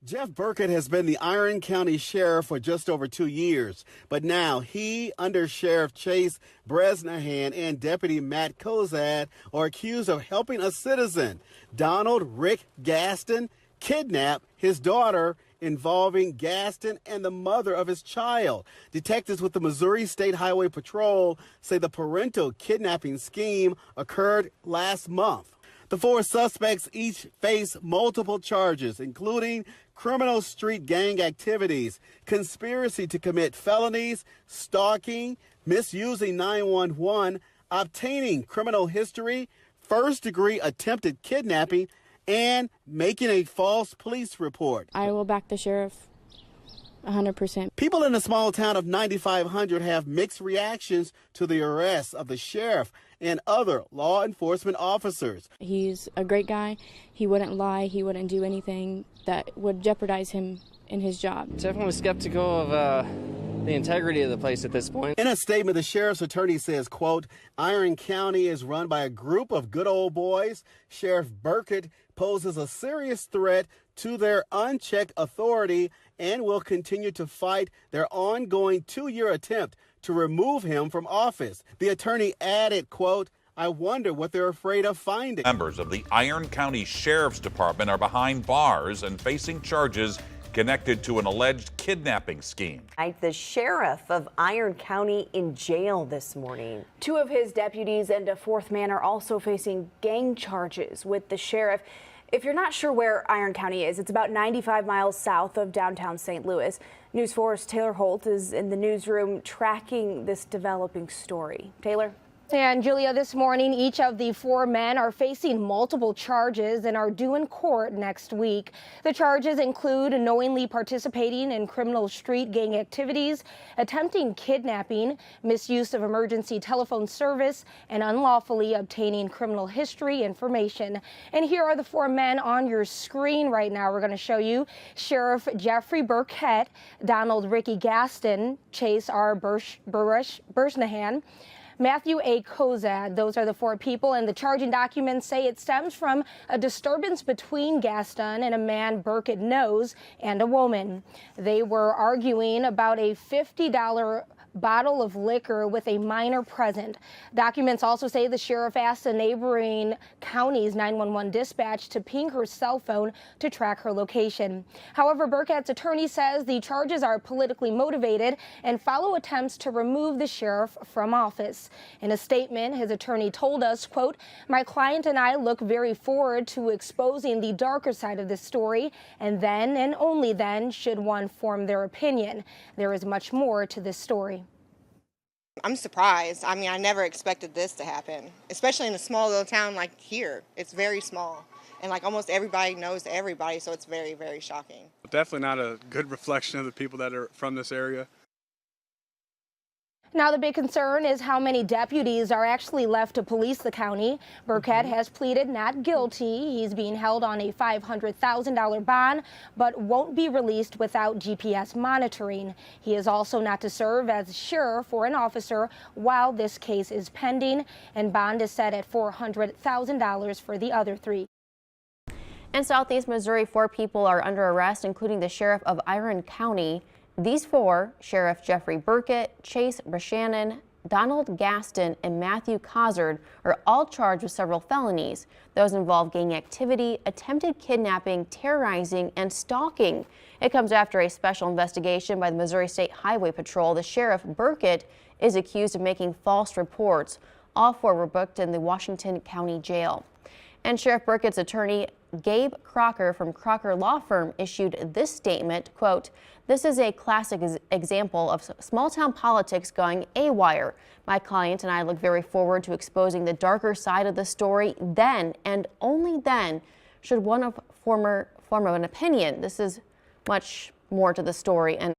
Jeff Burkett has been the Iron County Sheriff for just over 2 years, but now he, Under Sheriff Chase Bresnahan, and Deputy Matt Kozad are accused of helping a citizen, Donald Rick Gaston, kidnap his daughter, involving Gaston and the mother of his child. Detectives with the Missouri State Highway Patrol say the parental kidnapping scheme occurred last month. The four suspects each face multiple charges, including criminal street gang activities, conspiracy to commit felonies, stalking, misusing 911, obtaining criminal history, first-degree attempted kidnapping, and making a false police report. I will back the sheriff 100%. People in the small town of 9,500 have mixed reactions to the arrest of the sheriff and other law enforcement officers. He's a great guy. He wouldn't lie. He wouldn't do anything that would jeopardize him in his job. Definitely skeptical of the integrity of the place at this point. In a statement, the sheriff's attorney says, quote, Iron County is run by a group of good old boys. Sheriff Burkett poses a serious threat to their unchecked authority and will continue to fight their ongoing 2-year attempt to remove him from office. The attorney added, quote, I wonder what they're afraid of finding. Members of the Iron County Sheriff's Department are behind bars and facing charges connected to an alleged kidnapping scheme. The sheriff of Iron County in jail this morning. 2 of his deputies and a 4th man are also facing gang charges with the sheriff. If you're not sure where Iron County is, it's about 95 miles south of downtown St. Louis. News 4's Taylor Holt is in the newsroom tracking this developing story. Taylor? And Julia, this morning, each of the 4 men are facing multiple charges and are due in court next week. The charges include knowingly participating in criminal street gang activities, attempting kidnapping, misuse of emergency telephone service, and unlawfully obtaining criminal history information. And here are the 4 men on your screen right now. We're going to show you Sheriff Jeffrey Burkett, Donald Ricky Gaston, Chase R. Bresnahan, Matthew A. Kozad. Those are the 4 people, and the charging documents say it stems from a disturbance between Gaston and a man Burkett knows and a woman. They were arguing about a $50 bottle of liquor with a minor present. Documents also say the sheriff asked a neighboring county's 911 dispatch to ping her cell phone to track her location. However, Burkett's attorney says the charges are politically motivated and follow attempts to remove the sheriff from office. In a statement, his attorney told us, quote, my client and I look very forward to exposing the darker side of this story, and then and only then should one form their opinion. There is much more to this story. I'm surprised. I mean, I never expected this to happen, especially in a small little town like here. It's very small, and like almost everybody knows everybody, so it's very, very shocking. Definitely not a good reflection of the people that are from this area. Now, the big concern is how many deputies are actually left to police the county. Burkett has pleaded not guilty. He's being held on a $500,000 bond, but won't be released without GPS monitoring. He is also not to serve as sheriff or an officer while this case is pending, and bond is set at $400,000 for the other 3. In Southeast Missouri, 4 people are under arrest, including the sheriff of Iron County. These 4, Sheriff Jeffrey Burkett, Chase Bresnahan, Donald Gaston, and Matthew Kozard, are all charged with several felonies. Those involve gang activity, attempted kidnapping, terrorizing, and stalking. It comes after a special investigation by the Missouri State Highway Patrol. The Sheriff Burkett is accused of making false reports. All 4 were booked in the Washington County Jail. And Sheriff Burkett's attorney, Gabe Crocker from Crocker Law Firm, issued this statement, quote, this is a classic example of small-town politics going awire. My client and I look very forward to exposing the darker side of the story. Then, and only then, should one form of an opinion. This is much more to the story. And